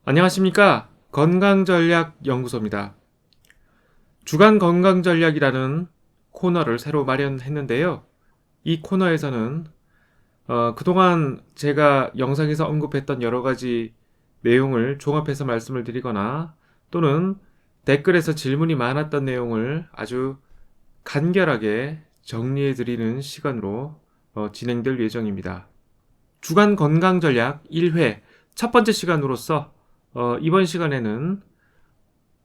안녕하십니까. 건강전략연구소입니다. 주간 건강전략이라는 코너를 새로 마련했는데요. 이 코너에서는 그동안 제가 영상에서 언급했던 여러 가지 내용을 종합해서 말씀을 드리거나 또는 댓글에서 질문이 많았던 내용을 아주 간결하게 정리해 드리는 시간으로 진행될 예정입니다. 주간 건강전략 1회 첫 번째 시간으로서 이번 시간에는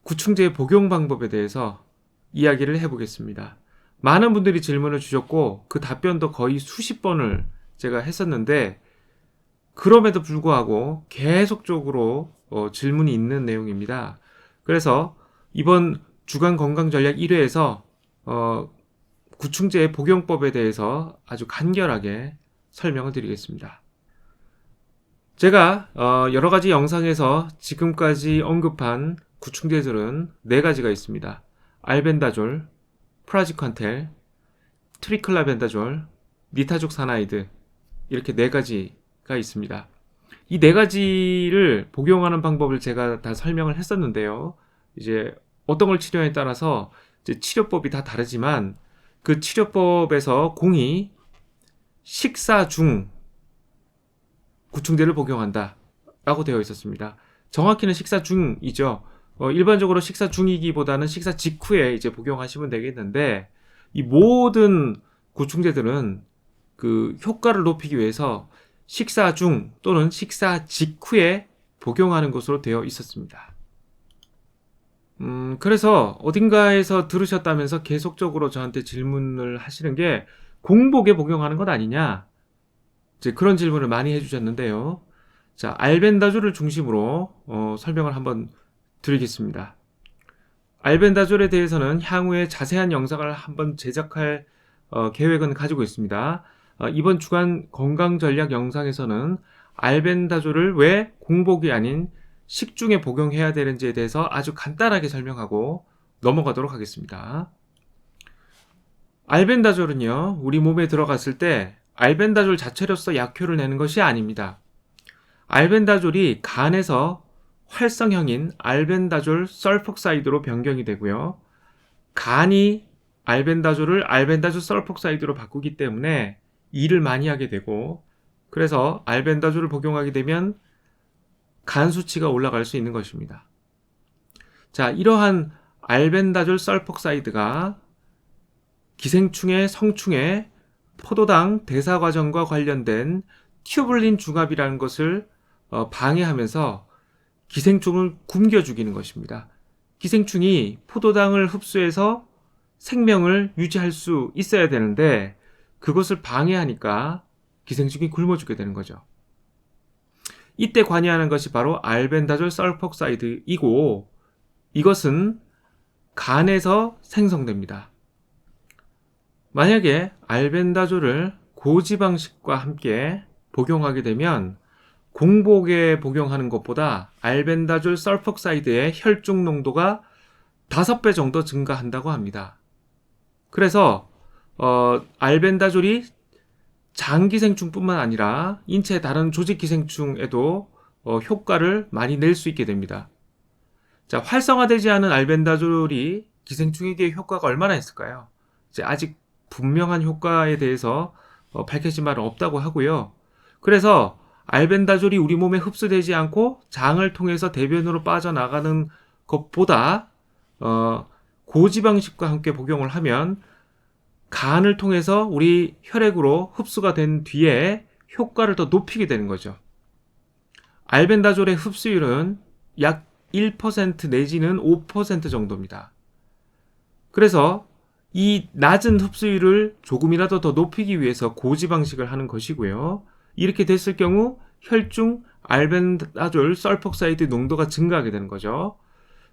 구충제 복용 방법에 대해서 이야기를 해보겠습니다. 많은 분들이 질문을 주셨고 그 답변도 거의 수십 번을 제가 했었는데 그럼에도 불구하고 계속적으로 질문이 있는 내용입니다. 그래서 이번 주간 건강전략 1회에서 구충제 복용법에 대해서 아주 간결하게 설명을 드리겠습니다. 제가 여러 가지 영상에서 지금까지 언급한 구충제들은 4가지가 있습니다. 알벤다졸, 프라지퀀텔, 트리클라벤다졸, 니타족사나이드 이렇게 4가지가 있습니다. 이 4가지를 복용하는 방법을 제가 다 설명을 했었는데요. 이제 어떤 걸 치료에 따라서 이제 치료법이 다 다르지만 그 치료법에서 공이 식사 중 구충제를 복용한다 라고 되어 있었습니다. 정확히는 식사 중이죠. 일반적으로 식사 중이기보다는 식사 직후에 이제 복용하시면 되겠는데 이 모든 구충제들은 그 효과를 높이기 위해서 식사 중 또는 식사 직후에 복용하는 것으로 되어 있었습니다. 그래서 어딘가에서 들으셨다면서 계속적으로 저한테 질문을 하시는 게 공복에 복용하는 것 아니냐? 이제 그런 질문을 많이 해주셨는데요. 자, 알벤다졸을 중심으로 설명을 한번 드리겠습니다. 알벤다졸에 대해서는 향후에 자세한 영상을 한번 제작할 계획은 가지고 있습니다. 이번 주간 건강전략 영상에서는 알벤다졸을 왜 공복이 아닌 식중에 복용해야 되는지에 대해서 아주 간단하게 설명하고 넘어가도록 하겠습니다. 알벤다졸은요, 우리 몸에 들어갔을 때 알벤다졸 자체로서 약효를 내는 것이 아닙니다. 알벤다졸이 간에서 활성형인 알벤다졸 설폭사이드로 변경이 되고요. 간이 알벤다졸을 알벤다졸 설폭사이드로 바꾸기 때문에 일을 많이 하게 되고, 그래서 알벤다졸을 복용하게 되면 간 수치가 올라갈 수 있는 것입니다. 자, 이러한 알벤다졸 설폭사이드가 기생충의 성충에 포도당 대사 과정과 관련된 튜블린 중합이라는 것을 방해하면서 기생충을 굶겨 죽이는 것입니다. 기생충이 포도당을 흡수해서 생명을 유지할 수 있어야 되는데 그것을 방해하니까 기생충이 굶어 죽게 되는 거죠. 이때 관여하는 것이 바로 알벤다졸 설폭사이드이고 이것은 간에서 생성됩니다. 만약에 알벤다졸을 고지방식과 함께 복용하게 되면 공복에 복용하는 것보다 알벤다졸 설폭사이드의 혈중 농도가 5배 정도 증가한다고 합니다. 그래서 알벤다졸이 장기생충뿐만 아니라 인체 다른 조직기생충에도 효과를 많이 낼 수 있게 됩니다. 자, 활성화되지 않은 알벤다졸이 기생충에게 효과가 얼마나 있을까요? 이제 아직 분명한 효과에 대해서 밝혀진 바는 없다고 하고요. 그래서 알벤다졸이 우리 몸에 흡수되지 않고 장을 통해서 대변으로 빠져나가는 것보다 고지방식과 함께 복용을 하면 간을 통해서 우리 혈액으로 흡수가 된 뒤에 효과를 더 높이게 되는 거죠. 알벤다졸의 흡수율은 약 1% 내지는 5% 정도입니다. 그래서 이 낮은 흡수율을 조금이라도 더 높이기 위해서 고지방식을 하는 것이고요. 이렇게 됐을 경우 혈중 알벤다졸 설폭사이드 농도가 증가하게 되는 거죠.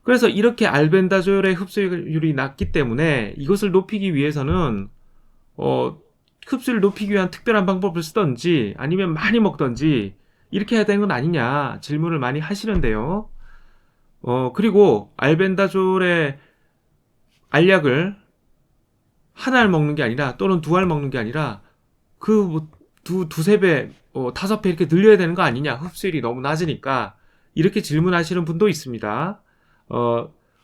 그래서 이렇게 알벤다졸의 흡수율이 낮기 때문에 이것을 높이기 위해서는 흡수율을 높이기 위한 특별한 방법을 쓰던지 아니면 많이 먹던지 이렇게 해야 되는 건 아니냐 질문을 많이 하시는데요. 그리고 알벤다졸의 알약을 한 알 먹는 게 아니라 또는 2알 먹는 게 아니라 두세 배, 5배 이렇게 늘려야 되는 거 아니냐. 흡수율이 너무 낮으니까 이렇게 질문하시는 분도 있습니다.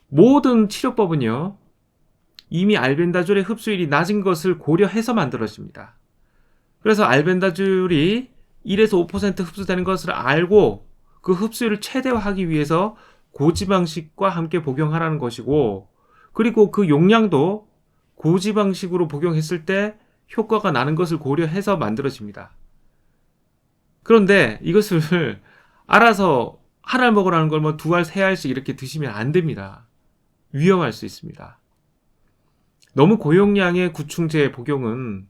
모든 치료법은요, 이미 알벤다졸의 흡수율이 낮은 것을 고려해서 만들어집니다. 그래서 알벤다졸이 1에서 5% 흡수되는 것을 알고 그 흡수율을 최대화하기 위해서 고지방식과 함께 복용하라는 것이고, 그리고 그 용량도 고지방식으로 복용했을 때 효과가 나는 것을 고려해서 만들어집니다. 그런데 이것을 알아서 한 알 먹으라는 걸 뭐 2알, 3알씩 이렇게 드시면 안 됩니다. 위험할 수 있습니다. 너무 고용량의 구충제 복용은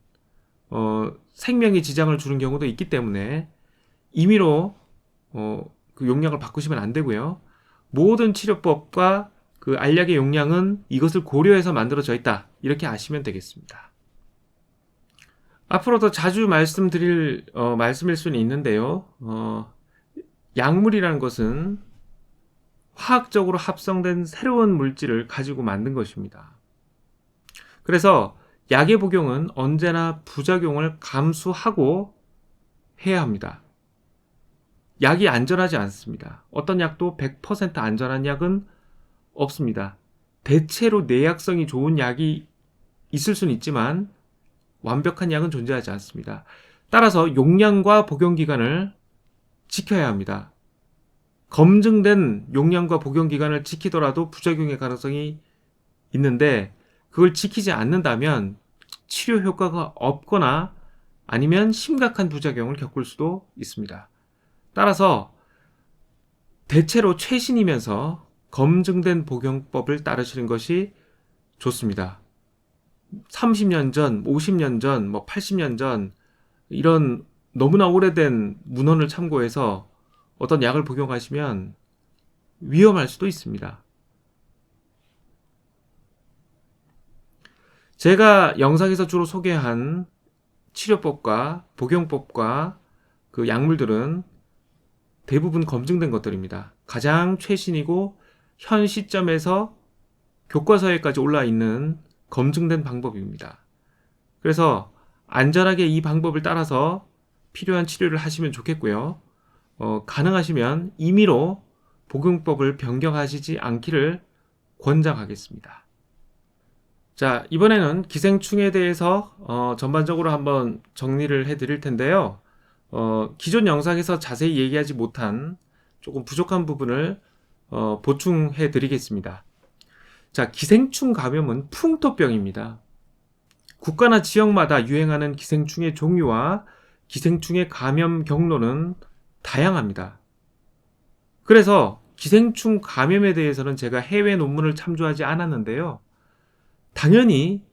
생명에 지장을 주는 경우도 있기 때문에 임의로 그 용량을 바꾸시면 안 되고요. 모든 치료법과 그 알약의 용량은 이것을 고려해서 만들어져 있다. 이렇게 아시면 되겠습니다. 앞으로 더 자주 말씀드릴 말씀일 수는 있는데요. 약물이라는 것은 화학적으로 합성된 새로운 물질을 가지고 만든 것입니다. 그래서 약의 복용은 언제나 부작용을 감수하고 해야 합니다. 약이 안전하지 않습니다. 어떤 약도 100% 안전한 약은 없습니다. 대체로 내약성이 좋은 약이 있을 수는 있지만 완벽한 약은 존재하지 않습니다. 따라서 용량과 복용 기간을 지켜야 합니다. 검증된 용량과 복용 기간을 지키더라도 부작용의 가능성이 있는데 그걸 지키지 않는다면 치료 효과가 없거나 아니면 심각한 부작용을 겪을 수도 있습니다. 따라서 대체로 최신이면서 검증된 복용법을 따르시는 것이 좋습니다. 30년 전, 50년 전, 80년 전 이런 너무나 오래된 문헌을 참고해서 어떤 약을 복용하시면 위험할 수도 있습니다. 제가 영상에서 주로 소개한 치료법과 복용법과 그 약물들은 대부분 검증된 것들입니다. 가장 최신이고 현 시점에서 교과서에까지 올라 있는 검증된 방법입니다. 그래서 안전하게 이 방법을 따라서 필요한 치료를 하시면 좋겠고요. 가능하시면 임의로 복용법을 변경하시지 않기를 권장하겠습니다. 자, 이번에는 기생충에 대해서 전반적으로 한번 정리를 해드릴 텐데요. 기존 영상에서 자세히 얘기하지 못한 조금 부족한 부분을 보충해 드리겠습니다. 자, 기생충 감염은 풍토병입니다. 국가나 지역마다 유행하는 기생충의 종류와 기생충의 감염 경로는 다양합니다. 그래서 기생충 감염에 대해서는 제가 해외 논문을 참조하지 않았는데요. 당연히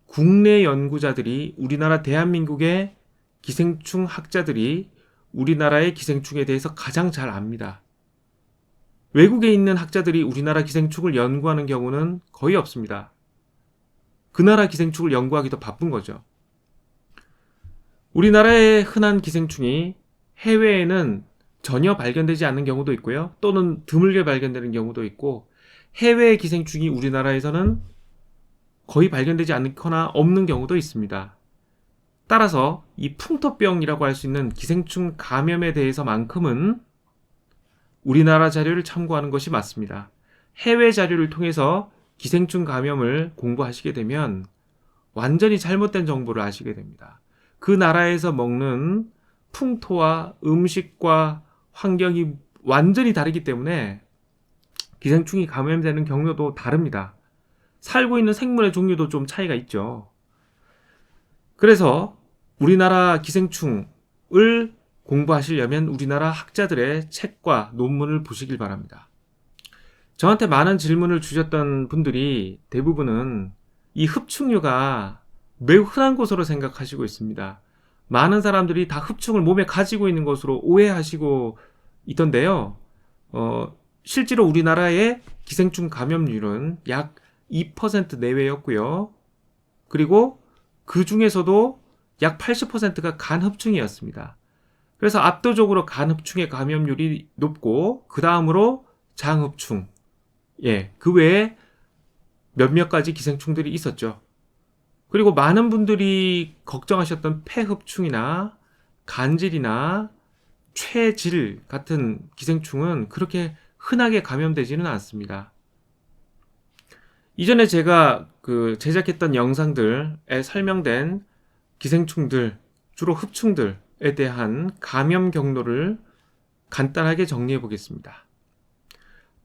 국내 연구자들이 우리나라 대한민국의 기생충 학자들이 우리나라의 기생충에 대해서 가장 잘 압니다. 외국에 있는 학자들이 우리나라 기생충을 연구하는 경우는 거의 없습니다. 그 나라 기생충을 연구하기 더 바쁜 거죠. 우리나라의 흔한 기생충이 해외에는 전혀 발견되지 않는 경우도 있고요. 또는 드물게 발견되는 경우도 있고 해외의 기생충이 우리나라에서는 거의 발견되지 않거나 없는 경우도 있습니다. 따라서 이 풍토병이라고 할 수 있는 기생충 감염에 대해서만큼은 우리나라 자료를 참고하는 것이 맞습니다. 해외 자료를 통해서 기생충 감염을 공부하시게 되면 완전히 잘못된 정보를 아시게 됩니다. 그 나라에서 먹는 풍토와 음식과 환경이 완전히 다르기 때문에 기생충이 감염되는 경로도 다릅니다. 살고 있는 생물의 종류도 좀 차이가 있죠. 그래서 우리나라 기생충을 공부하시려면 우리나라 학자들의 책과 논문을 보시길 바랍니다. 저한테 많은 질문을 주셨던 분들이 대부분은 이 흡충류가 매우 흔한 것으로 생각하시고 있습니다. 많은 사람들이 다 흡충을 몸에 가지고 있는 것으로 오해하시고 있던데요. 실제로 우리나라의 기생충 감염률은 약 2% 내외였고요. 그리고 그 중에서도 약 80%가 간흡충이었습니다. 그래서 압도적으로 간흡충의 감염률이 높고 그 다음으로 장흡충, 그 외에 몇몇 가지 기생충들이 있었죠. 그리고 많은 분들이 걱정하셨던 폐흡충이나 간질이나 최질 같은 기생충은 그렇게 흔하게 감염되지는 않습니다. 이전에 제가 제작했던 영상들에 설명된 기생충들, 주로 흡충들에 대한 감염 경로를 간단하게 정리해 보겠습니다.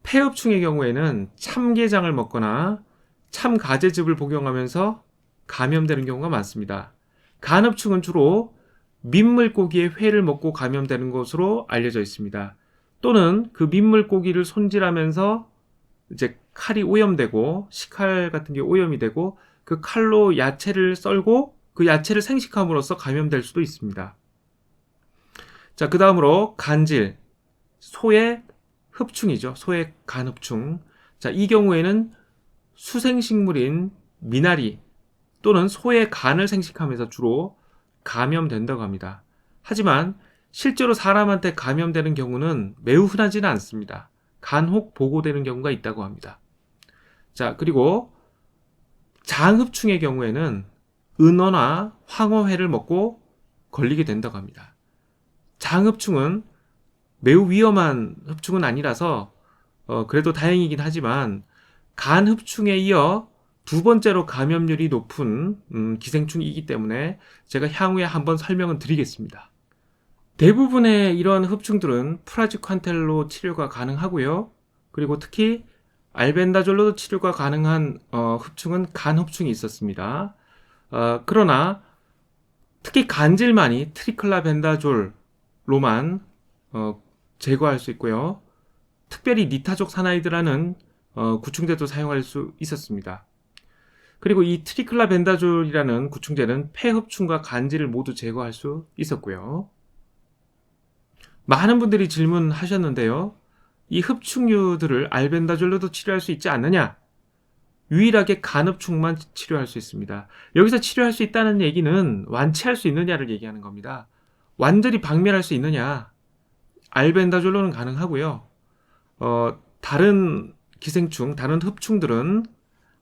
폐흡충의 경우에는 참게장을 먹거나 참가재즙을 복용하면서 감염되는 경우가 많습니다. 간흡충은 주로 민물고기의 회를 먹고 감염되는 것으로 알려져 있습니다. 또는 그 민물고기를 손질하면서 이제 칼이 오염되고 식칼 같은 게 오염이 되고 그 칼로 야채를 썰고 그 야채를 생식함으로써 감염될 수도 있습니다. 자, 그 다음으로 간질, 소의 흡충이죠. 소의 간흡충. 자, 이 경우에는 수생식물인 미나리 또는 소의 간을 생식하면서 주로 감염된다고 합니다. 하지만 실제로 사람한테 감염되는 경우는 매우 흔하지는 않습니다. 간혹 보고되는 경우가 있다고 합니다. 자, 그리고 장흡충의 경우에는 은어나 황어회를 먹고 걸리게 된다고 합니다. 장흡충은 매우 위험한 흡충은 아니라서 그래도 다행이긴 하지만 간흡충에 이어 두 번째로 감염률이 높은 기생충이기 때문에 제가 향후에 한번 설명을 드리겠습니다. 대부분의 이런 흡충들은 프라지퀀텔로 치료가 가능하고요. 그리고 특히 알벤다졸로도 치료가 가능한 흡충은 간흡충이 있었습니다. 그러나 특히 간질만이 트리클라벤다졸로만 제거할 수 있고요. 특별히 니타족 사나이드라는 구충제도 사용할 수 있었습니다. 그리고 이 트리클라벤다졸이라는 구충제는 폐흡충과 간질을 모두 제거할 수 있었고요. 많은 분들이 질문하셨는데요. 이 흡충류들을 알벤다졸로도 치료할 수 있지 않느냐? 유일하게 간흡충만 치료할 수 있습니다. 여기서 치료할 수 있다는 얘기는 완치할 수 있느냐를 얘기하는 겁니다. 완전히 박멸할 수 있느냐? 알벤다졸로는 가능하고요. 다른 기생충, 다른 흡충들은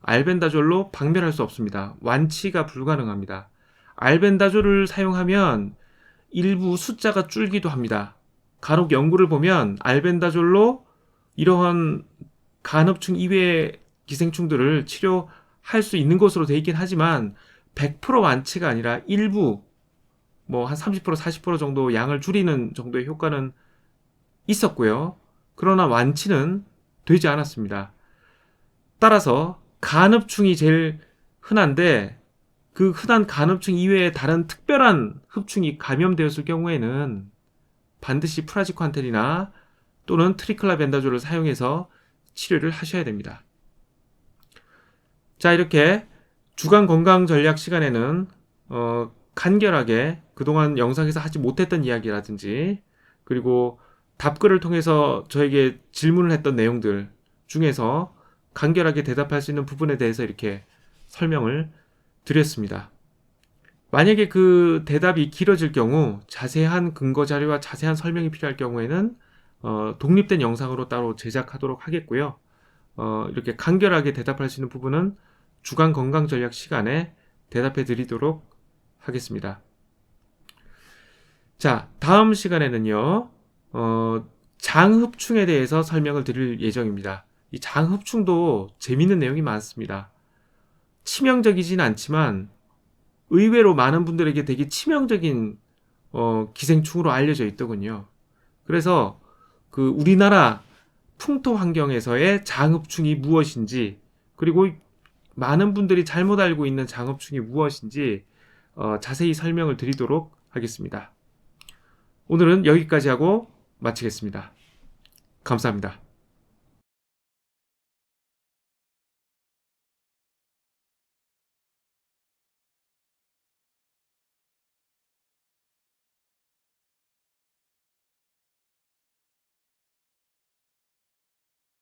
알벤다졸로 박멸할 수 없습니다. 완치가 불가능합니다. 알벤다졸을 사용하면 일부 숫자가 줄기도 합니다. 간혹 연구를 보면 알벤다졸로 이러한 간흡충 이외의 기생충들을 치료할 수 있는 것으로 되어 있긴 하지만 100% 완치가 아니라 일부 한 30% 40% 정도 양을 줄이는 정도의 효과는 있었고요. 그러나 완치는 되지 않았습니다. 따라서 간흡충이 제일 흔한데 그 흔한 간흡충 이외에 다른 특별한 흡충이 감염되었을 경우에는 반드시 프라지퀀텔이나 또는 트리클라벤다졸을 사용해서 치료를 하셔야 됩니다. 자, 이렇게 주간 건강 전략 시간에는 간결하게 그동안 영상에서 하지 못했던 이야기라든지 그리고 답글을 통해서 저에게 질문을 했던 내용들 중에서 간결하게 대답할 수 있는 부분에 대해서 이렇게 설명을 드렸습니다. 만약에 그 대답이 길어질 경우 자세한 근거 자료와 자세한 설명이 필요할 경우에는 독립된 영상으로 따로 제작하도록 하겠고요. 이렇게 간결하게 대답할 수 있는 부분은 주간 건강 전략 시간에 대답해 드리도록 하겠습니다. 자, 다음 시간에는요. 장흡충에 대해서 설명을 드릴 예정입니다. 이 장흡충도 재밌는 내용이 많습니다. 치명적이진 않지만 의외로 많은 분들에게 되게 치명적인 기생충으로 알려져 있더군요. 그래서 그 우리나라 풍토 환경에서의 장흡충이 무엇인지 그리고 많은 분들이 잘못 알고 있는 장흡충이 무엇인지 자세히 설명을 드리도록 하겠습니다. 오늘은 여기까지 하고 마치겠습니다. 감사합니다.